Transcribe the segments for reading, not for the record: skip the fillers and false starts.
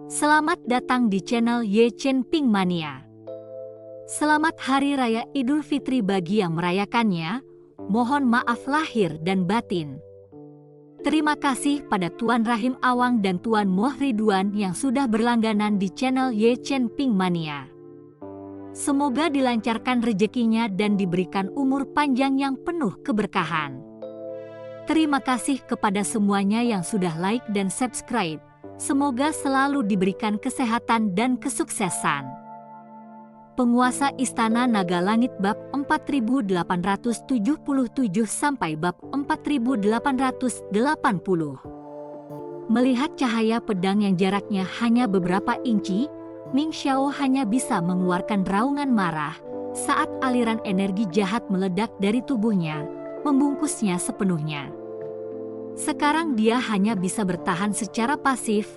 Selamat datang di channel Ye Chen Ping Mania. Selamat Hari Raya Idul Fitri bagi yang merayakannya. Mohon maaf lahir dan batin. Terima kasih pada Tuan Rahim Awang dan Tuan Moh Ridwan yang sudah berlangganan di channel Ye Chen Ping Mania. Semoga dilancarkan rezekinya dan diberikan umur panjang yang penuh keberkahan. Terima kasih kepada semuanya yang sudah like dan subscribe. Semoga selalu diberikan kesehatan dan kesuksesan. Penguasa Istana Naga Langit bab 4877 sampai bab 4880. Melihat cahaya pedang yang jaraknya hanya beberapa inci, Ming Xiao hanya bisa mengeluarkan raungan marah saat aliran energi jahat meledak dari tubuhnya, membungkusnya sepenuhnya. Sekarang dia hanya bisa bertahan secara pasif,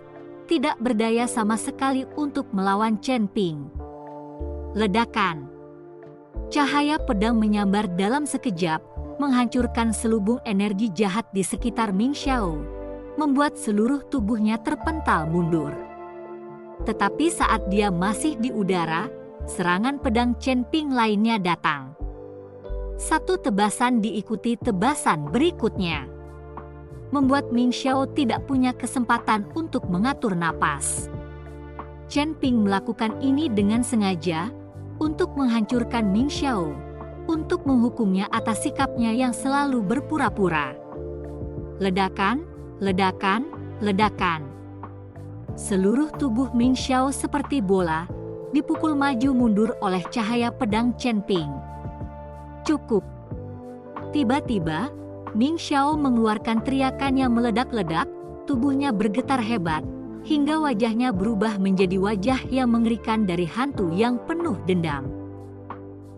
tidak berdaya sama sekali untuk melawan Chen Ping. Ledakan. Cahaya pedang menyambar dalam sekejap, menghancurkan selubung energi jahat di sekitar Ming Xiao, membuat seluruh tubuhnya terpental mundur. Tetapi saat dia masih di udara, serangan pedang Chen Ping lainnya datang. Satu tebasan diikuti tebasan berikutnya, membuat Ming Xiao tidak punya kesempatan untuk mengatur napas. Chen Ping melakukan ini dengan sengaja untuk menghancurkan Ming Xiao, untuk menghukumnya atas sikapnya yang selalu berpura-pura. Ledakan, ledakan, ledakan. Seluruh tubuh Ming Xiao seperti bola, dipukul maju mundur oleh cahaya pedang Chen Ping. Cukup. Tiba-tiba, Ming Xiao mengeluarkan teriakan yang meledak-ledak, tubuhnya bergetar hebat, hingga wajahnya berubah menjadi wajah yang mengerikan dari hantu yang penuh dendam.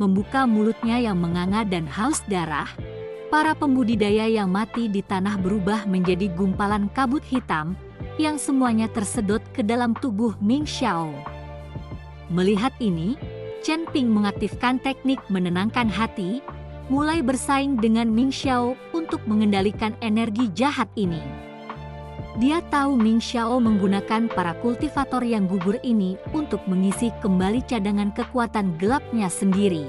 Membuka mulutnya yang menganga dan haus darah, para pembudidaya yang mati di tanah berubah menjadi gumpalan kabut hitam, yang semuanya tersedot ke dalam tubuh Ming Xiao. Melihat ini, Chen Ping mengaktifkan teknik menenangkan hati, mulai bersaing dengan Ming Xiao untuk mengendalikan energi jahat ini. Dia tahu Ming Xiao menggunakan para kultivator yang gugur ini untuk mengisi kembali cadangan kekuatan gelapnya sendiri.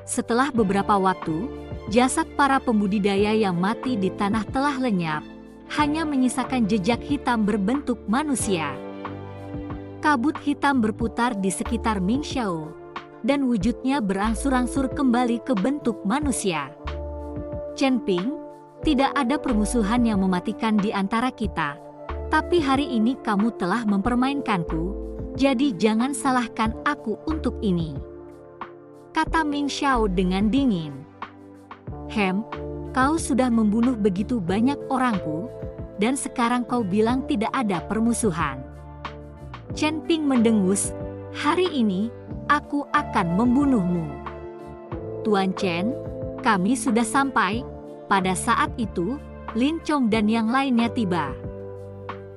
Setelah beberapa waktu, jasad para pembudidaya yang mati di tanah telah lenyap, hanya menyisakan jejak hitam berbentuk manusia. Kabut hitam berputar di sekitar Ming Xiao, dan wujudnya berangsur-angsur kembali ke bentuk manusia. Chen Ping, tidak ada permusuhan yang mematikan di antara kita, tapi hari ini kamu telah mempermainkanku, jadi jangan salahkan aku untuk ini, kata Ming Xiao dengan dingin. Kau sudah membunuh begitu banyak orangku, dan sekarang kau bilang tidak ada permusuhan. Chen Ping mendengus, hari ini, aku akan membunuhmu. Tuan Chen, kami sudah sampai. Pada saat itu, Lin Chong dan yang lainnya tiba.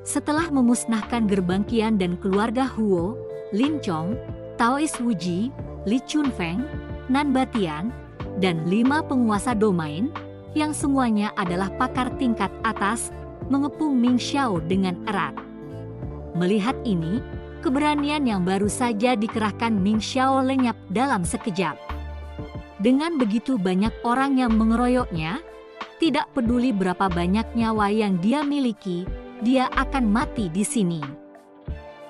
Setelah memusnahkan gerbang Qian dan keluarga Huo, Lin Chong, Taois Wuji, Li Chunfeng, Nan Batian, dan 5 penguasa domain, yang semuanya adalah pakar tingkat atas, mengepung Ming Xiao dengan erat. Melihat ini, keberanian yang baru saja dikerahkan Ming Xiao lenyap dalam sekejap. Dengan begitu banyak orang yang mengeroyoknya, tidak peduli berapa banyak nyawa yang dia miliki, dia akan mati di sini.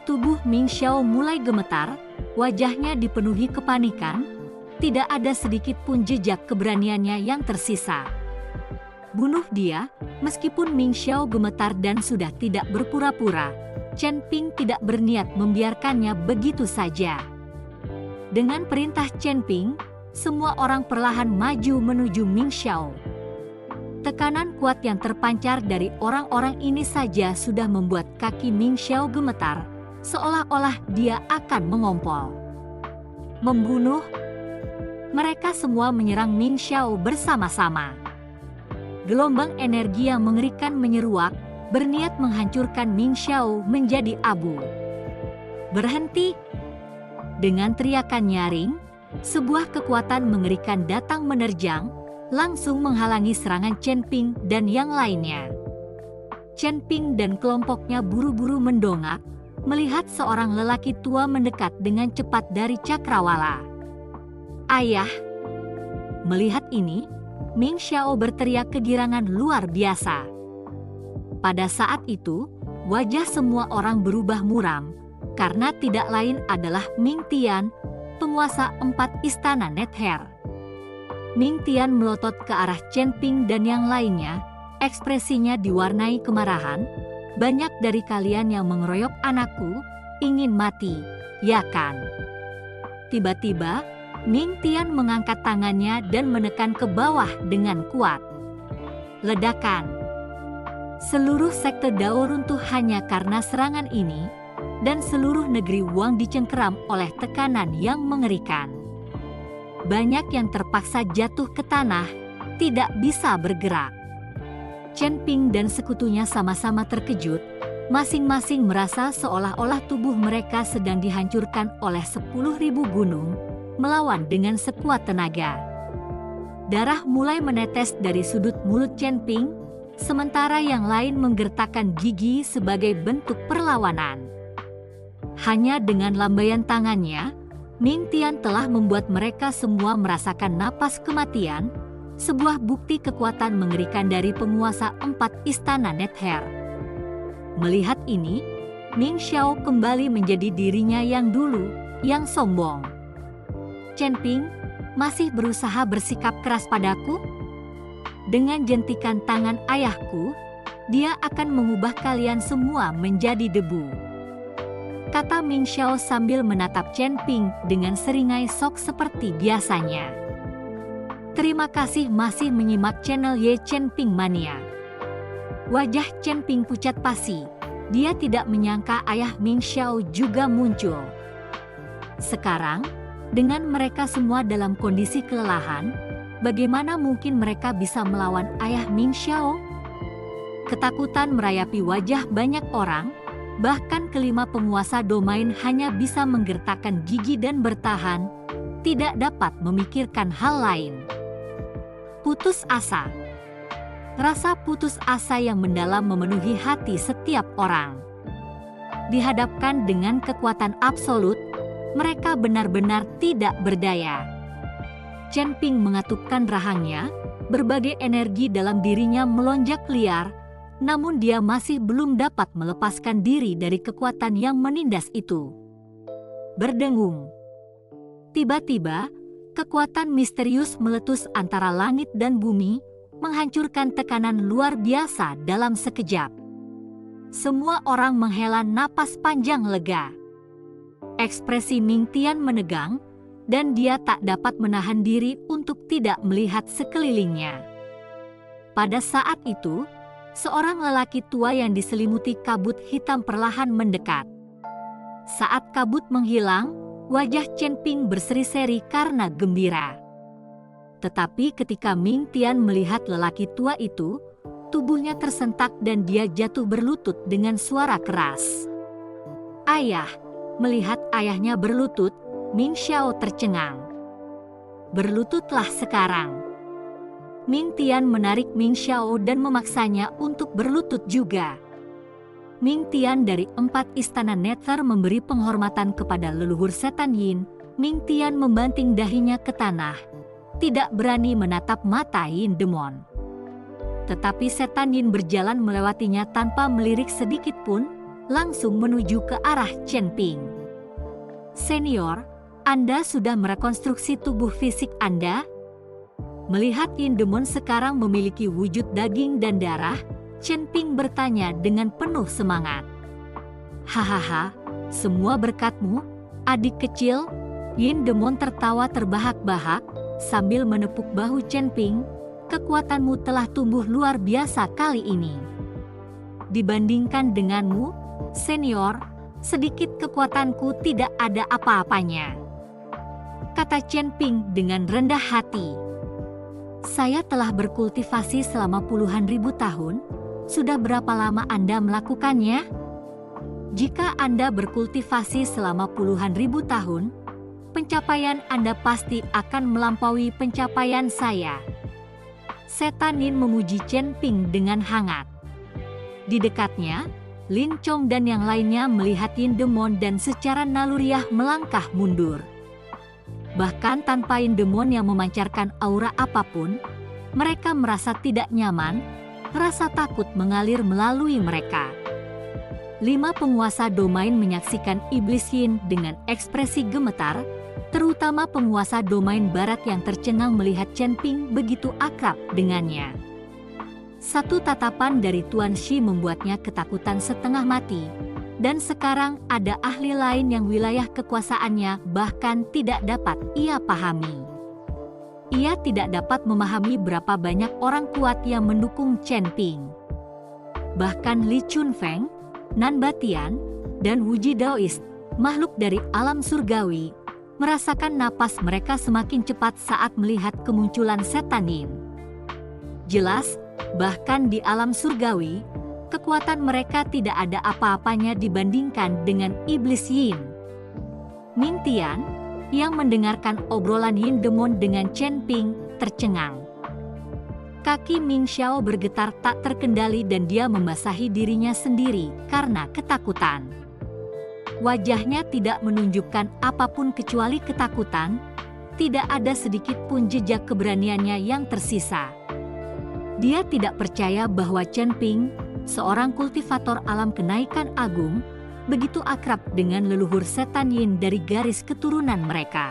Tubuh Ming Xiao mulai gemetar, wajahnya dipenuhi kepanikan, tidak ada sedikit pun jejak keberaniannya yang tersisa. Bunuh dia, meskipun Ming Xiao gemetar dan sudah tidak berpura-pura, Chen Ping tidak berniat membiarkannya begitu saja. Dengan perintah Chen Ping, semua orang perlahan maju menuju Ming Xiao. Tekanan kuat yang terpancar dari orang-orang ini saja sudah membuat kaki Ming Xiao gemetar, seolah-olah dia akan mengompol. Membunuh. Mereka semua menyerang Ming Xiao bersama-sama. Gelombang energi yang mengerikan menyeruak, berniat menghancurkan Ming Xiao menjadi abu. Berhenti! Dengan teriakan nyaring, sebuah kekuatan mengerikan datang menerjang, langsung menghalangi serangan Chen Ping dan yang lainnya. Chen Ping dan kelompoknya buru-buru mendongak, melihat seorang lelaki tua mendekat dengan cepat dari cakrawala. "Ayah!" Melihat ini, Ming Xiao berteriak kegirangan luar biasa. Pada saat itu, wajah semua orang berubah muram, karena tidak lain adalah Ming Tian, penguasa 4 istana Nether. Ming Tian melotot ke arah Chen Ping dan yang lainnya, ekspresinya diwarnai kemarahan. "Banyak dari kalian yang mengeroyok anakku, ingin mati, ya kan?" Tiba-tiba, Ming Tian mengangkat tangannya dan menekan ke bawah dengan kuat. Ledakan. Seluruh sekte Dao runtuh hanya karena serangan ini, dan seluruh negeri Wang dicengkeram oleh tekanan yang mengerikan. Banyak yang terpaksa jatuh ke tanah, tidak bisa bergerak. Chen Ping dan sekutunya sama-sama terkejut, masing-masing merasa seolah-olah tubuh mereka sedang dihancurkan oleh 10.000 gunung, melawan dengan sekuat tenaga. Darah mulai menetes dari sudut mulut Chen Ping, sementara yang lain menggertakkan gigi sebagai bentuk perlawanan. Hanya dengan lambaian tangannya, Ming Tian telah membuat mereka semua merasakan napas kematian, sebuah bukti kekuatan mengerikan dari penguasa 4 istana Nether. Melihat ini, Ming Xiao kembali menjadi dirinya yang dulu, yang sombong. "Chen Ping, masih berusaha bersikap keras padaku? Dengan jentikan tangan ayahku, dia akan mengubah kalian semua menjadi debu," kata Ming Xiao sambil menatap Chen Ping dengan seringai sok seperti biasanya. Terima kasih masih menyimak channel Ye Chen Ping Mania. Wajah Chen Ping pucat pasi. Dia tidak menyangka ayah Ming Xiao juga muncul. Sekarang, dengan mereka semua dalam kondisi kelelahan, bagaimana mungkin mereka bisa melawan ayah Ming Xiao? Ketakutan merayapi wajah banyak orang, bahkan kelima penguasa domain hanya bisa menggertakkan gigi dan bertahan, tidak dapat memikirkan hal lain. Putus asa. Rasa putus asa yang mendalam memenuhi hati setiap orang. Dihadapkan dengan kekuatan absolut, mereka benar-benar tidak berdaya. Chen Ping mengatupkan rahangnya, berbagai energi dalam dirinya melonjak liar, namun dia masih belum dapat melepaskan diri dari kekuatan yang menindas itu. Berdengung. Tiba-tiba, kekuatan misterius meletus antara langit dan bumi, menghancurkan tekanan luar biasa dalam sekejap. Semua orang menghela napas panjang lega. Ekspresi Ming Tian menegang, dan dia tak dapat menahan diri untuk tidak melihat sekelilingnya. Pada saat itu, seorang lelaki tua yang diselimuti kabut hitam perlahan mendekat. Saat kabut menghilang, wajah Chen Ping berseri-seri karena gembira. Tetapi ketika Ming Tian melihat lelaki tua itu, tubuhnya tersentak dan dia jatuh berlutut dengan suara keras. "Ayah!" Melihat ayahnya berlutut, Ming Xiao tercengang. "Berlututlah sekarang." Ming Tian menarik Ming Xiao dan memaksanya untuk berlutut juga. Ming Tian dari 4 istana Nether memberi penghormatan kepada leluhur setan Yin. Ming Tian membanting dahinya ke tanah, tidak berani menatap mata Yin Demon. Tetapi setan Yin berjalan melewatinya tanpa melirik sedikit pun, langsung menuju ke arah Chen Ping. "Senior, Anda sudah merekonstruksi tubuh fisik Anda?" Melihat Yin Demon sekarang memiliki wujud daging dan darah, Chen Ping bertanya dengan penuh semangat. "Hahaha, semua berkatmu, adik kecil." Yin Demon tertawa terbahak-bahak, sambil menepuk bahu Chen Ping. "Kekuatanmu telah tumbuh luar biasa kali ini. Dibandingkan denganmu, senior, sedikit kekuatanku tidak ada apa-apanya," kata Chen Ping dengan rendah hati. "Saya telah berkultivasi selama puluhan ribu tahun. Sudah berapa lama Anda melakukannya? Jika Anda berkultivasi selama puluhan ribu tahun, pencapaian Anda pasti akan melampaui pencapaian saya." Setan Yin memuji Chen Ping dengan hangat. Di dekatnya, Lin Chong dan yang lainnya melihat Yin Demon dan secara naluriah melangkah mundur. Bahkan tanpa Yin Demon yang memancarkan aura apapun, mereka merasa tidak nyaman, rasa takut mengalir melalui mereka. 5 penguasa domain menyaksikan iblis Yin dengan ekspresi gemetar, terutama penguasa domain barat yang tercengang melihat Chen Ping begitu akrab dengannya. Satu tatapan dari Tuan Shi membuatnya ketakutan setengah mati, dan sekarang ada ahli lain yang wilayah kekuasaannya bahkan tidak dapat ia pahami. Ia tidak dapat memahami berapa banyak orang kuat yang mendukung Chen Ping. Bahkan Li Chunfeng, Nan Batian, dan Wuji Daoist, makhluk dari alam surgawi, merasakan napas mereka semakin cepat saat melihat kemunculan setan Yin. Jelas, bahkan di alam surgawi, kekuatan mereka tidak ada apa-apanya dibandingkan dengan iblis Yin. Ming Tian, yang mendengarkan obrolan Yin Demon dengan Chen Ping, tercengang. Kaki Ming Xiao bergetar tak terkendali dan dia membasahi dirinya sendiri karena ketakutan. Wajahnya tidak menunjukkan apapun kecuali ketakutan, tidak ada sedikit pun jejak keberaniannya yang tersisa. Dia tidak percaya bahwa Chen Ping, seorang kultivator alam kenaikan agung, begitu akrab dengan leluhur setan Yin dari garis keturunan mereka.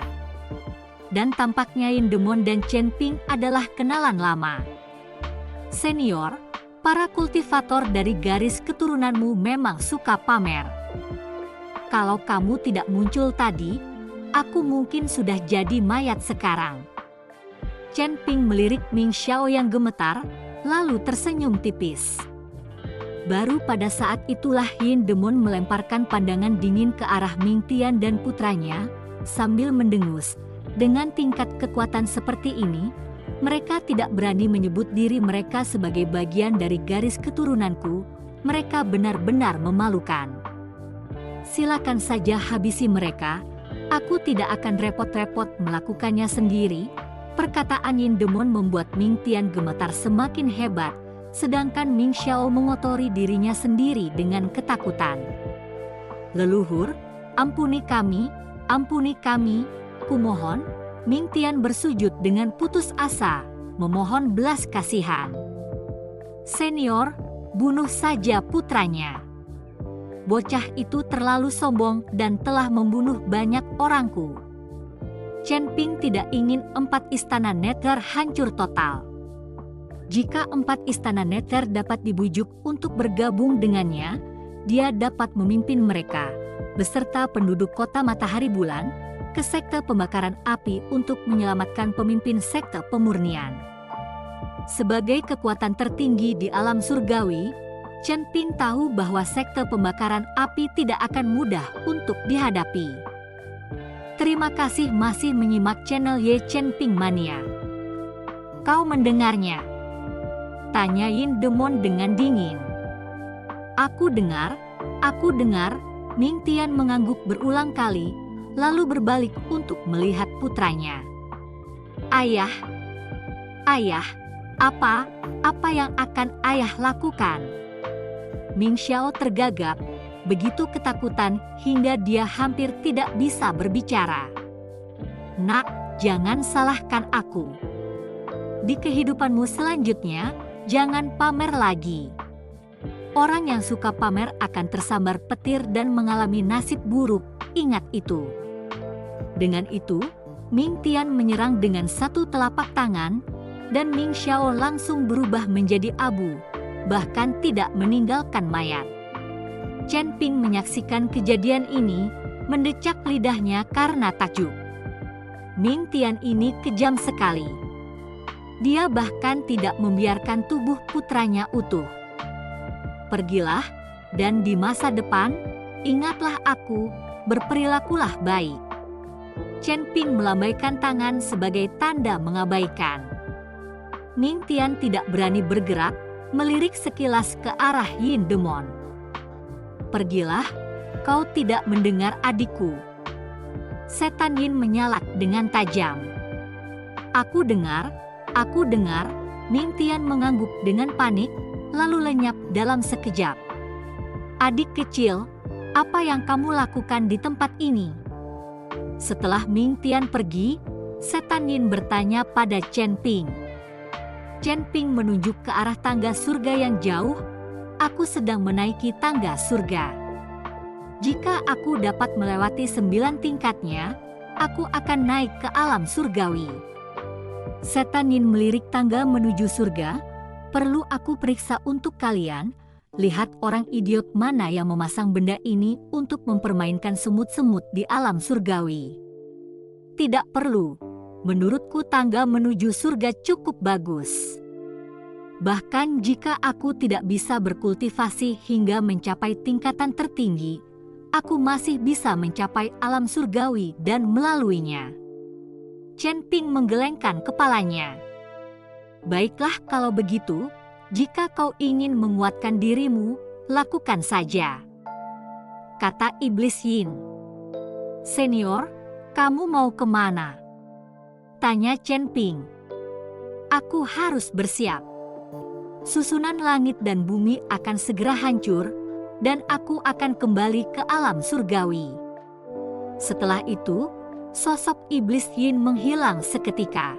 Dan tampaknya Yin Demon dan Chen Ping adalah kenalan lama. Senior, para kultivator dari garis keturunanmu memang suka pamer. Kalau kamu tidak muncul tadi, aku mungkin sudah jadi mayat sekarang. Chen Ping melirik Ming Xiao yang gemetar, lalu tersenyum tipis. Baru pada saat itulah Yin Demon melemparkan pandangan dingin ke arah Ming Tian dan putranya, sambil mendengus. Dengan tingkat kekuatan seperti ini, mereka tidak berani menyebut diri mereka sebagai bagian dari garis keturunanku. Mereka benar-benar memalukan. Silakan saja habisi mereka, aku tidak akan repot-repot melakukannya sendiri. Perkataan Yin Demon membuat Ming Tian gemetar semakin hebat, sedangkan Ming Xiao mengotori dirinya sendiri dengan ketakutan. Leluhur, ampuni kami, kumohon. Ming Tian bersujud dengan putus asa, memohon belas kasihan. Senior, bunuh saja putranya. Bocah itu terlalu sombong dan telah membunuh banyak orangku. Chen Ping tidak ingin 4 istana Nether hancur total. Jika 4 istana Nether dapat dibujuk untuk bergabung dengannya, dia dapat memimpin mereka, beserta penduduk kota Matahari Bulan, ke sekte pembakaran api untuk menyelamatkan pemimpin sekte pemurnian. Sebagai kekuatan tertinggi di alam surgawi, Chen Ping tahu bahwa sekte pembakaran api tidak akan mudah untuk dihadapi. Terima kasih masih menyimak channel Ye Chen Ping Mania. Kau mendengarnya? Tanya Yin Demon dengan dingin. Aku dengar. Ming Tian mengangguk berulang kali, lalu berbalik untuk melihat putranya. Ayah, apa yang akan ayah lakukan? Ming Xiao tergagap, begitu ketakutan hingga dia hampir tidak bisa berbicara. Nak, jangan salahkan aku. Di kehidupanmu selanjutnya, jangan pamer lagi. Orang yang suka pamer akan tersambar petir dan mengalami nasib buruk, ingat itu. Dengan itu, Ming Tian menyerang dengan satu telapak tangan, dan Ming Xiao langsung berubah menjadi abu, bahkan tidak meninggalkan mayat. Chen Ping menyaksikan kejadian ini, mendecak lidahnya karena takjub. Ming Tian ini kejam sekali. Dia bahkan tidak membiarkan tubuh putranya utuh. Pergilah, dan di masa depan, ingatlah aku, berperilakulah baik. Chen Ping melambaikan tangan sebagai tanda mengabaikan. Ming Tian tidak berani bergerak, melirik sekilas ke arah Yin Demon. Pergilah, kau tidak mendengar adikku. Setan Yin menyalak dengan tajam. Aku dengar, Ming Tian mengangguk dengan panik, lalu lenyap dalam sekejap. Adik kecil, apa yang kamu lakukan di tempat ini? Setelah Ming Tian pergi, Setan Yin bertanya pada Chen Ping. Chen Ping menunjuk ke arah tangga surga yang jauh. Aku sedang menaiki tangga surga. Jika aku dapat melewati 9 tingkatnya, aku akan naik ke alam surgawi. Setan Yin melirik tangga menuju surga. Perlu aku periksa untuk kalian, lihat orang idiot mana yang memasang benda ini untuk mempermainkan semut-semut di alam surgawi. Tidak perlu, menurutku tangga menuju surga cukup bagus. Bahkan jika aku tidak bisa berkultivasi hingga mencapai tingkatan tertinggi, aku masih bisa mencapai alam surgawi dan melaluinya. Chen Ping menggelengkan kepalanya. Baiklah kalau begitu, jika kau ingin menguatkan dirimu, lakukan saja, kata Iblis Yin. Senior, kamu mau kemana? Tanya Chen Ping. Aku harus bersiap. Susunan langit dan bumi akan segera hancur, dan aku akan kembali ke alam surgawi. Setelah itu, sosok Iblis Yin menghilang seketika.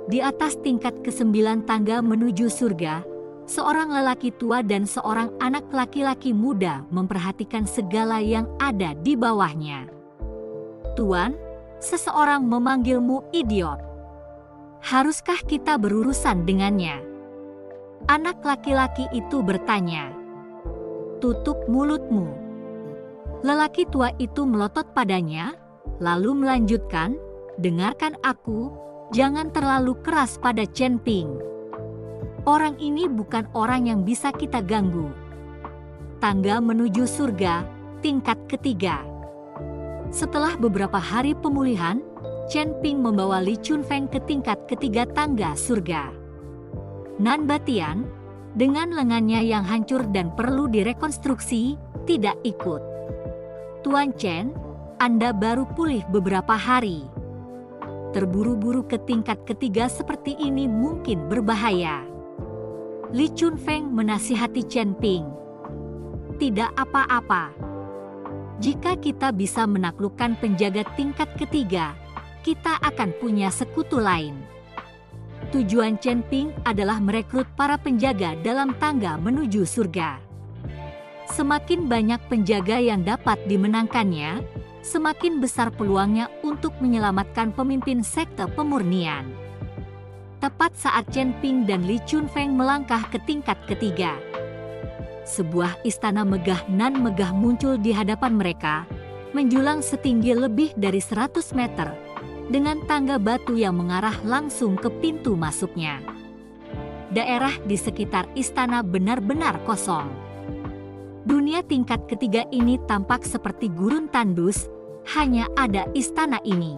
Di atas tingkat ke-9 tangga menuju surga, seorang lelaki tua dan seorang anak laki-laki muda memperhatikan segala yang ada di bawahnya. Tuan, seseorang memanggilmu idiot. Haruskah kita berurusan dengannya? Anak laki-laki itu bertanya. Tutup mulutmu. Lelaki tua itu melotot padanya, lalu melanjutkan, dengarkan aku, jangan terlalu keras pada Chen Ping. Orang ini bukan orang yang bisa kita ganggu. Tangga menuju surga, tingkat ketiga. Setelah beberapa hari pemulihan, Chen Ping membawa Li Chunfeng ke tingkat ketiga tangga surga. Nan Batian, dengan lengannya yang hancur dan perlu direkonstruksi, tidak ikut. Tuan Chen, Anda baru pulih beberapa hari. Terburu-buru ke tingkat ketiga seperti ini mungkin berbahaya. Li Chunfeng menasihati Chen Ping. Tidak apa-apa. Jika kita bisa menaklukkan penjaga tingkat ketiga, kita akan punya sekutu lain. Tujuan Chen Ping adalah merekrut para penjaga dalam tangga menuju surga. Semakin banyak penjaga yang dapat dimenangkannya, semakin besar peluangnya untuk menyelamatkan pemimpin sekte pemurnian. Tepat saat Chen Ping dan Li Chunfeng melangkah ke tingkat ketiga, sebuah istana megah nan megah muncul di hadapan mereka, menjulang setinggi lebih dari 100 meter, dengan tangga batu yang mengarah langsung ke pintu masuknya. Daerah di sekitar istana benar-benar kosong. Dunia tingkat ketiga ini tampak seperti gurun tandus, hanya ada istana ini.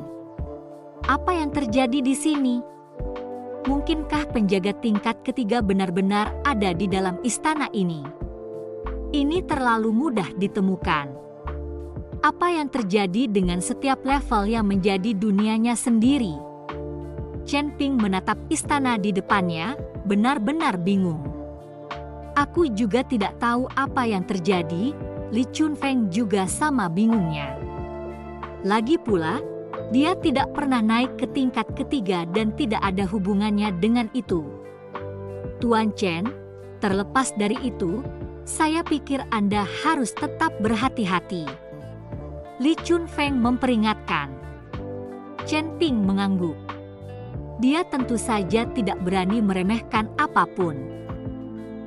Apa yang terjadi di sini? Mungkinkah penjaga tingkat ketiga benar-benar ada di dalam istana ini? Ini terlalu mudah ditemukan. Apa yang terjadi dengan setiap level yang menjadi dunianya sendiri? Chen Ping menatap istana di depannya, benar-benar bingung. Aku juga tidak tahu apa yang terjadi, Li Chunfeng juga sama bingungnya. Lagi pula, dia tidak pernah naik ke tingkat ketiga dan tidak ada hubungannya dengan itu. Tuan Chen, terlepas dari itu, saya pikir Anda harus tetap berhati-hati. Li Chunfeng memperingatkan. Chen Ping mengangguk. Dia tentu saja tidak berani meremehkan apapun.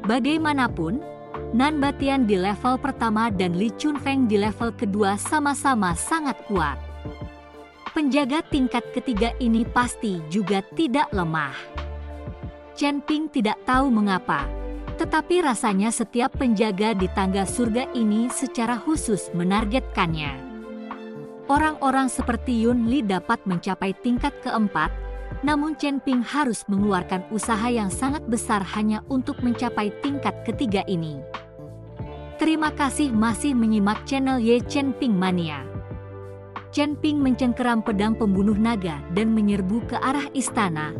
Bagaimanapun, Nan Batian di level pertama dan Li Chunfeng di level kedua sama-sama sangat kuat. Penjaga tingkat ketiga ini pasti juga tidak lemah. Chen Ping tidak tahu mengapa, tetapi rasanya setiap penjaga di tangga surga ini secara khusus menargetkannya. Orang-orang seperti Yun Li dapat mencapai tingkat keempat, namun Chen Ping harus mengeluarkan usaha yang sangat besar hanya untuk mencapai tingkat ketiga ini. Terima kasih masih menyimak channel Ye Chen Ping Mania. Chen Ping mencengkeram pedang pembunuh naga dan menyerbu ke arah istana,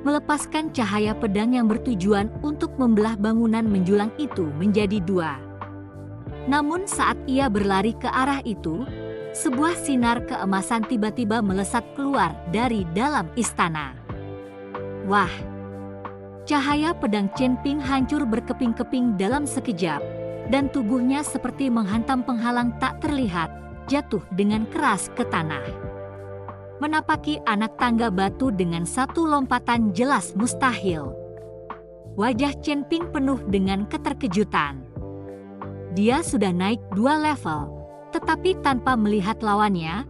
melepaskan cahaya pedang yang bertujuan untuk membelah bangunan menjulang itu menjadi dua. Namun saat ia berlari ke arah itu, sebuah sinar keemasan tiba-tiba melesat keluar dari dalam istana. Wah! Cahaya pedang Chen Ping hancur berkeping-keping dalam sekejap, dan tubuhnya seperti menghantam penghalang tak terlihat, jatuh dengan keras ke tanah. Menapaki anak tangga batu dengan satu lompatan jelas mustahil. Wajah Chen Ping penuh dengan keterkejutan. Dia sudah naik 2 level, tetapi tanpa melihat lawannya,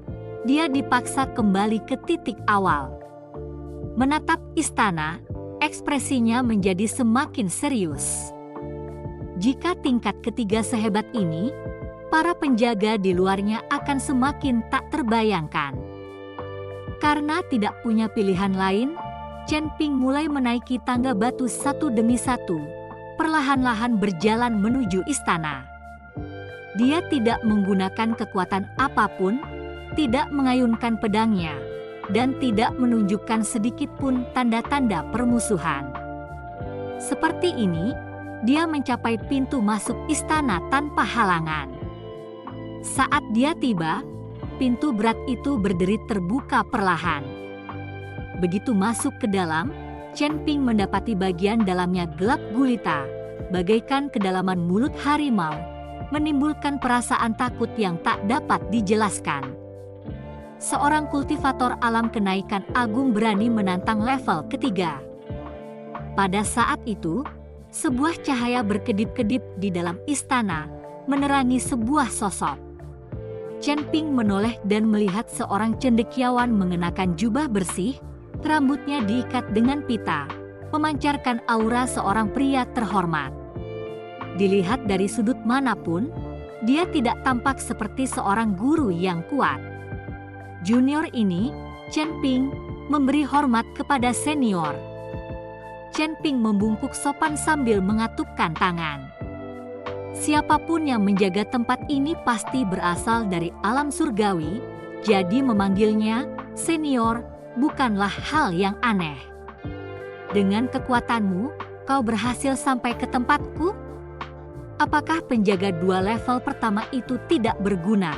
dia dipaksa kembali ke titik awal. Menatap istana, ekspresinya menjadi semakin serius. Jika tingkat ketiga sehebat ini, para penjaga di luarnya akan semakin tak terbayangkan. Karena tidak punya pilihan lain, Chen Ping mulai menaiki tangga batu satu demi satu, perlahan-lahan berjalan menuju istana. Dia tidak menggunakan kekuatan apapun, tidak mengayunkan pedangnya, dan tidak menunjukkan sedikit pun tanda-tanda permusuhan. Seperti ini, dia mencapai pintu masuk istana tanpa halangan. Saat dia tiba, pintu berat itu berderit terbuka perlahan. Begitu masuk ke dalam, Chen Ping mendapati bagian dalamnya gelap gulita, bagaikan kedalaman mulut harimau, menimbulkan perasaan takut yang tak dapat dijelaskan. Seorang kultivator alam kenaikan agung berani menantang level ketiga. Pada saat itu, sebuah cahaya berkedip-kedip di dalam istana, menerangi sebuah sosok. Chen Ping menoleh dan melihat seorang cendekiawan mengenakan jubah bersih, rambutnya diikat dengan pita, memancarkan aura seorang pria terhormat. Dilihat dari sudut manapun, dia tidak tampak seperti seorang guru yang kuat. Junior ini, Chen Ping, memberi hormat kepada senior. Chen Ping membungkuk sopan sambil mengatupkan tangan. Siapapun yang menjaga tempat ini pasti berasal dari alam surgawi, jadi memanggilnya senior bukanlah hal yang aneh. Dengan kekuatanmu, kau berhasil sampai ke tempatku? Apakah penjaga 2 level pertama itu tidak berguna?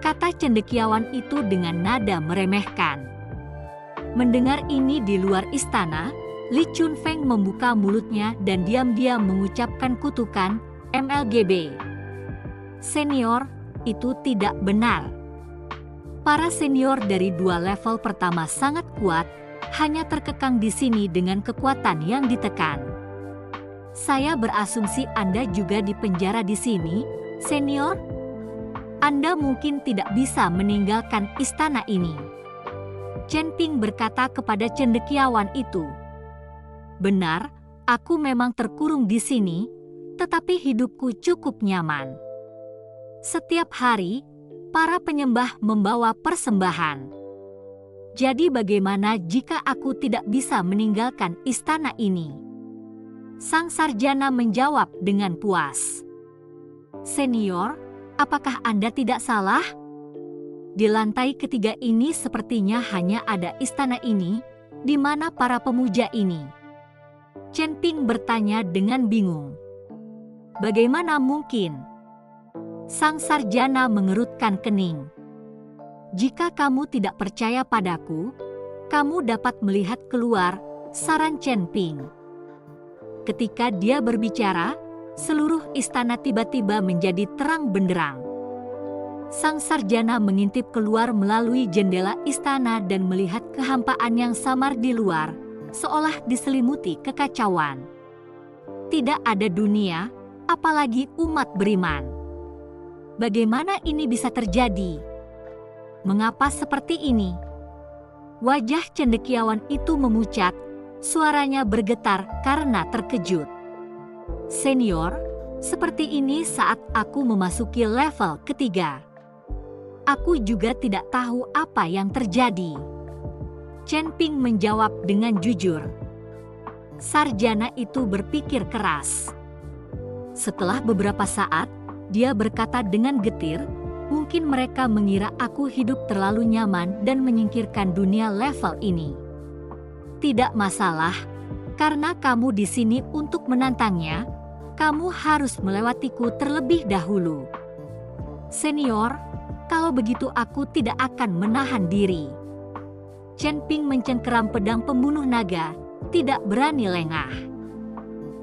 Kata cendekiawan itu dengan nada meremehkan. Mendengar ini di luar istana, Li Chunfeng membuka mulutnya dan diam-diam mengucapkan kutukan MLGB. Senior, itu tidak benar. Para senior dari 2 level pertama sangat kuat, hanya terkekang di sini dengan kekuatan yang ditekan. Saya berasumsi Anda juga dipenjara di sini, senior? Anda mungkin tidak bisa meninggalkan istana ini. Chen Ping berkata kepada cendekiawan itu. Benar, aku memang terkurung di sini, tetapi hidupku cukup nyaman. Setiap hari, para penyembah membawa persembahan. Jadi bagaimana jika aku tidak bisa meninggalkan istana ini? Sang sarjana menjawab dengan puas. Senior, apakah Anda tidak salah? Di lantai ketiga ini sepertinya hanya ada istana ini, di mana para pemuja ini. Chen Ping bertanya dengan bingung. Bagaimana mungkin? Sang sarjana mengerutkan kening. Jika kamu tidak percaya padaku, kamu dapat melihat keluar, saran Chen Ping. Ketika dia berbicara, seluruh istana tiba-tiba menjadi terang benderang. Sang sarjana mengintip keluar melalui jendela istana dan melihat kehampaan yang samar di luar, seolah diselimuti kekacauan. Tidak ada dunia, apalagi umat beriman. Bagaimana ini bisa terjadi? Mengapa seperti ini? Wajah cendekiawan itu memucat, suaranya bergetar karena terkejut. Senior, seperti ini saat aku memasuki level ketiga. Aku juga tidak tahu apa yang terjadi. Chen Ping menjawab dengan jujur. Sarjana itu berpikir keras. Setelah beberapa saat, dia berkata dengan getir, mungkin mereka mengira aku hidup terlalu nyaman dan menyingkirkan dunia level ini. Tidak masalah, karena kamu di sini untuk menantangnya. kamu harus melewatiku terlebih dahulu. Senior, kalau begitu aku tidak akan menahan diri. Chen Ping mencengkeram pedang pembunuh naga, tidak berani lengah.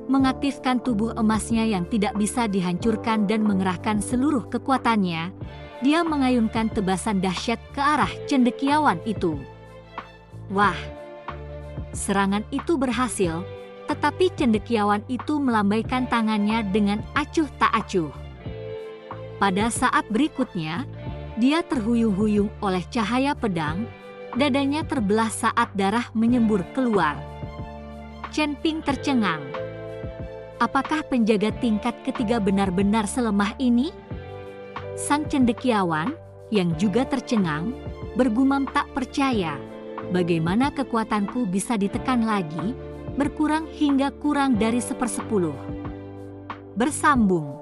Mengaktifkan tubuh emasnya yang tidak bisa dihancurkan dan mengerahkan seluruh kekuatannya, dia mengayunkan tebasan dahsyat ke arah cendekiawan itu. Wah! Serangan itu berhasil, tetapi cendekiawan itu melambaikan tangannya dengan acuh tak acuh. Pada saat berikutnya, dia terhuyung-huyung oleh cahaya pedang, dadanya terbelah saat darah menyembur keluar. Chen Ping tercengang. Apakah penjaga tingkat ketiga benar-benar selemah ini? Sang cendekiawan, yang juga tercengang, bergumam tak percaya. Bagaimana kekuatanku bisa ditekan lagi, berkurang hingga kurang dari 1/10. Bersambung.